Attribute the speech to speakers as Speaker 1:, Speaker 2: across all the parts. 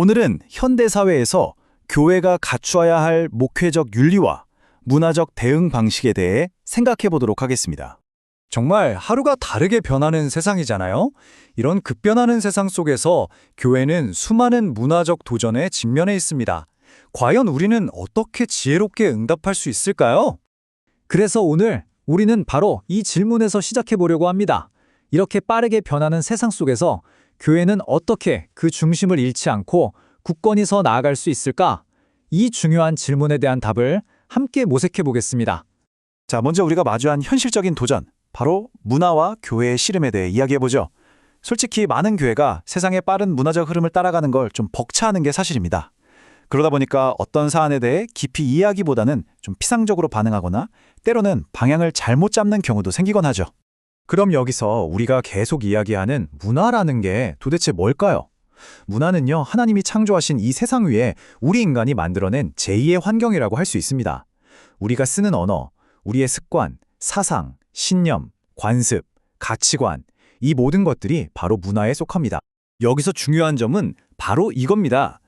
Speaker 1: 오늘은 현대사회에서 교회가 갖추어야 할 목회적 윤리와 문화적 대응 방식에 대해 생각해 보도록 하겠습니다.
Speaker 2: 정말 하루가 다르게 변하는 세상이잖아요. 이런 급변하는 세상 속에서 교회는 수많은 문화적 도전에 직면해 있습니다. 과연 우리는 어떻게 지혜롭게 응답할 수 있을까요? 그래서 오늘 우리는 바로 이 질문에서 시작해 보려고 합니다. 이렇게 빠르게 변하는 세상 속에서 교회는 어떻게 그 중심을 잃지 않고 굳건히 서 나아갈 수 있을까? 이 중요한 질문에 대한 답을 함께 모색해 보겠습니다.
Speaker 1: 자, 먼저 우리가 마주한 현실적인 도전, 바로 문화와 교회의 씨름에 대해 이야기해 보죠. 솔직히 많은 교회가 세상의 빠른 문화적 흐름을 따라가는 걸 좀 벅차하는 게 사실입니다. 그러다 보니까 어떤 사안에 대해 깊이 이해하기보다는 좀 피상적으로 반응하거나 때로는 방향을 잘못 잡는 경우도 생기곤 하죠.
Speaker 2: 그럼 여기서 우리가 계속 이야기하는 문화라는 게 도대체 뭘까요? 문화는요, 하나님이 창조하신 이 세상 위에 우리 인간이 만들어낸 제2의 환경이라고 할 수 있습니다. 우리가 쓰는 언어, 우리의 습관, 사상, 신념, 관습, 가치관, 이 모든 것들이 바로 문화에 속합니다. 여기서 중요한 점은 바로 이겁니다.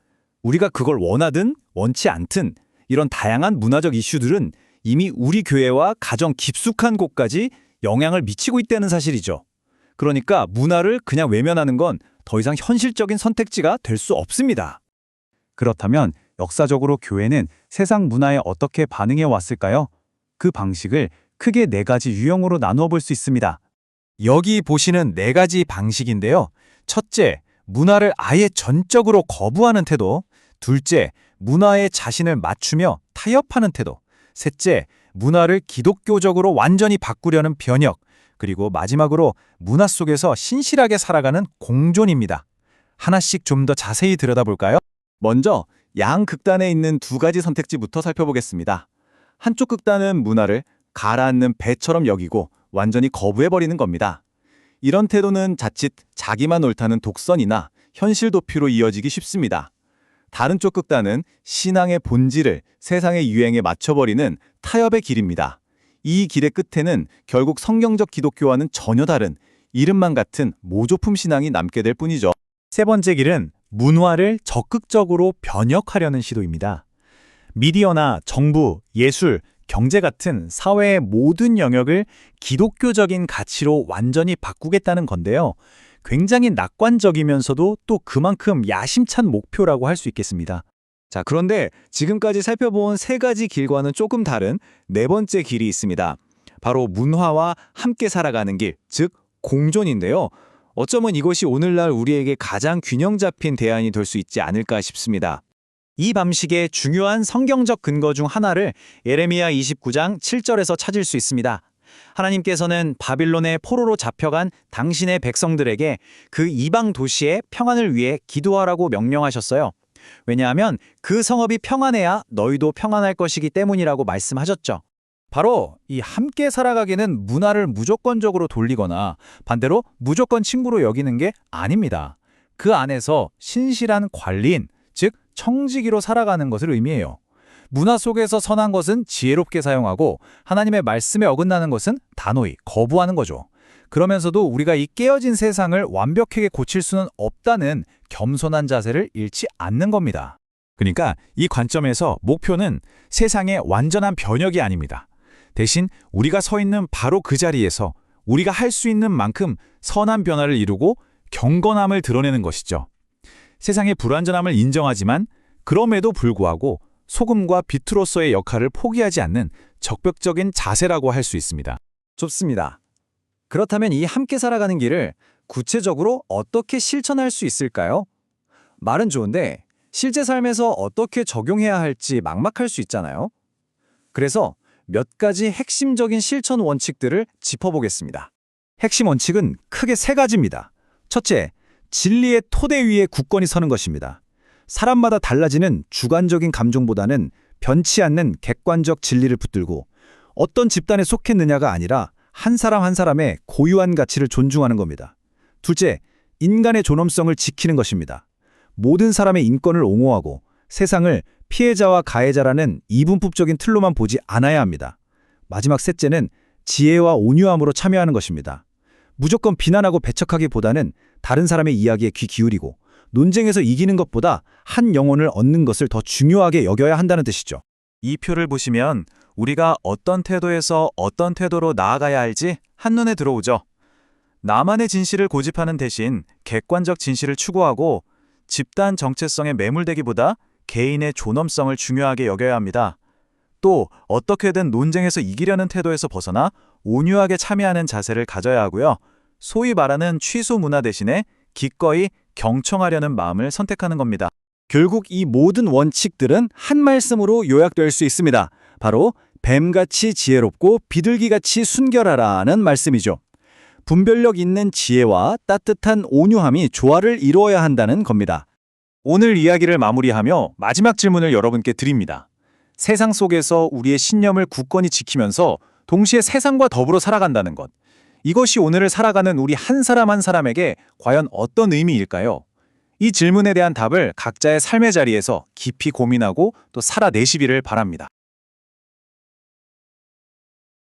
Speaker 2: 우리가 그걸 원하든 원치 않든 이런 다양한 문화적 이슈들은 이미 우리 교회와 가정 깊숙한 곳까지 영향을 미치고 있다는 사실이죠. 그러니까 문화를 그냥 외면하는 건 더 이상 현실적인 선택지가 될 수 없습니다. 그렇다면 역사적으로 교회는 세상 문화에 어떻게 반응해 왔을까요? 그 방식을 크게 4가지 유형으로 나누어 볼 수 있습니다. 여기 보시는 4가지 방식인데요. 첫째, 문화를 아예 전적으로 거부하는 태도. 둘째, 문화에 자신을 맞추며 타협하는 태도. 셋째, 문화를 기독교적으로 완전히 바꾸려는 변혁. 그리고 마지막으로 문화 속에서 신실하게 살아가는 공존입니다. 하나씩 좀 더 자세히 들여다볼까요? 먼저 양극단에 있는 2가지 선택지부터 살펴보겠습니다. 한쪽 극단은 문화를 가라앉는 배처럼 여기고 완전히 거부해버리는 겁니다. 이런 태도는 자칫 자기만 옳다는 독선이나 현실 도피로 이어지기 쉽습니다. 다른 쪽 극단은 신앙의 본질을 세상의 유행에 맞춰버리는 타협의 길입니다. 이 길의 끝에는 결국 성경적 기독교와는 전혀 다른 이름만 같은 모조품 신앙이 남게 될 뿐이죠. 세 번째 길은 문화를 적극적으로 변혁하려는 시도입니다. 미디어나 정부, 예술, 경제 같은 사회의 모든 영역을 기독교적인 가치로 완전히 바꾸겠다는 건데요. 굉장히 낙관적이면서도 또 그만큼 야심찬 목표라고 할 수 있겠습니다. 자, 그런데 지금까지 살펴본 3가지 길과는 조금 다른 4번째 길이 있습니다. 바로 문화와 함께 살아가는 길, 즉 공존인데요. 어쩌면 이것이 오늘날 우리에게 가장 균형 잡힌 대안이 될 수 있지 않을까 싶습니다. 이 방식의 중요한 성경적 근거 중 하나를 예레미야 29장 7절에서 찾을 수 있습니다. 하나님께서는 바빌론의 포로로 잡혀간 당신의 백성들에게 그 이방 도시의 평안을 위해 기도하라고 명령하셨어요. 왜냐하면 그 성읍이 평안해야 너희도 평안할 것이기 때문이라고 말씀하셨죠. 바로 이 함께 살아가기는 문화를 무조건적으로 돌리거나 반대로 무조건 친구로 여기는 게 아닙니다. 그 안에서 신실한 관리인, 즉 청지기로 살아가는 것을 의미해요. 문화 속에서 선한 것은 지혜롭게 사용하고 하나님의 말씀에 어긋나는 것은 단호히 거부하는 거죠. 그러면서도 우리가 이 깨어진 세상을 완벽하게 고칠 수는 없다는 겸손한 자세를 잃지 않는 겁니다. 그러니까 이 관점에서 목표는 세상의 완전한 변혁이 아닙니다. 대신 우리가 서 있는 바로 그 자리에서 우리가 할 수 있는 만큼 선한 변화를 이루고 경건함을 드러내는 것이죠. 세상의 불완전함을 인정하지만 그럼에도 불구하고 소금과 빛으로서의 역할을 포기하지 않는 적극적인 자세라고 할 수 있습니다. 좋습니다. 그렇다면 이 함께 살아가는 길을 구체적으로 어떻게 실천할 수 있을까요? 말은 좋은데 실제 삶에서 어떻게 적용해야 할지 막막할 수 있잖아요. 그래서 몇 가지 핵심적인 실천 원칙들을 짚어보겠습니다. 핵심 원칙은 크게 3가지입니다. 첫째, 진리의 토대 위에 굳건히 서는 것입니다. 사람마다 달라지는 주관적인 감정보다는 변치 않는 객관적 진리를 붙들고 어떤 집단에 속했느냐가 아니라 한 사람 한 사람의 고유한 가치를 존중하는 겁니다. 둘째, 인간의 존엄성을 지키는 것입니다. 모든 사람의 인권을 옹호하고 세상을 피해자와 가해자라는 이분법적인 틀로만 보지 않아야 합니다. 마지막 셋째는 지혜와 온유함으로 참여하는 것입니다. 무조건 비난하고 배척하기보다는 다른 사람의 이야기에 귀 기울이고
Speaker 3: 논쟁에서 이기는 것보다 한 영혼을 얻는 것을 더 중요하게 여겨야 한다는 뜻이죠.
Speaker 1: 이 표를 보시면 우리가 어떤 태도에서 어떤 태도로 나아가야 할지 한눈에 들어오죠. 나만의 진실을 고집하는 대신 객관적 진실을 추구하고 집단 정체성에 매몰되기보다 개인의 존엄성을 중요하게 여겨야 합니다. 또 어떻게든 논쟁에서 이기려는 태도에서 벗어나 온유하게 참여하는 자세를 가져야 하고요. 소위 말하는 취소 문화 대신에 기꺼이 경청하려는 마음을 선택하는 겁니다.
Speaker 3: 결국 이 모든 원칙들은 한 말씀으로 요약될 수 있습니다. 바로 뱀같이 지혜롭고 비둘기같이 순결하라는 말씀이죠. 분별력 있는 지혜와 따뜻한 온유함이 조화를 이루어야 한다는 겁니다.
Speaker 1: 오늘 이야기를 마무리하며 마지막 질문을 여러분께 드립니다. 세상 속에서 우리의 신념을 굳건히 지키면서 동시에 세상과 더불어 살아간다는 것. 이것이 오늘을 살아가는 우리 한 사람 한 사람에게 과연 어떤 의미일까요? 이 질문에 대한 답을 각자의 삶의 자리에서 깊이 고민하고 또 살아내시기를 바랍니다.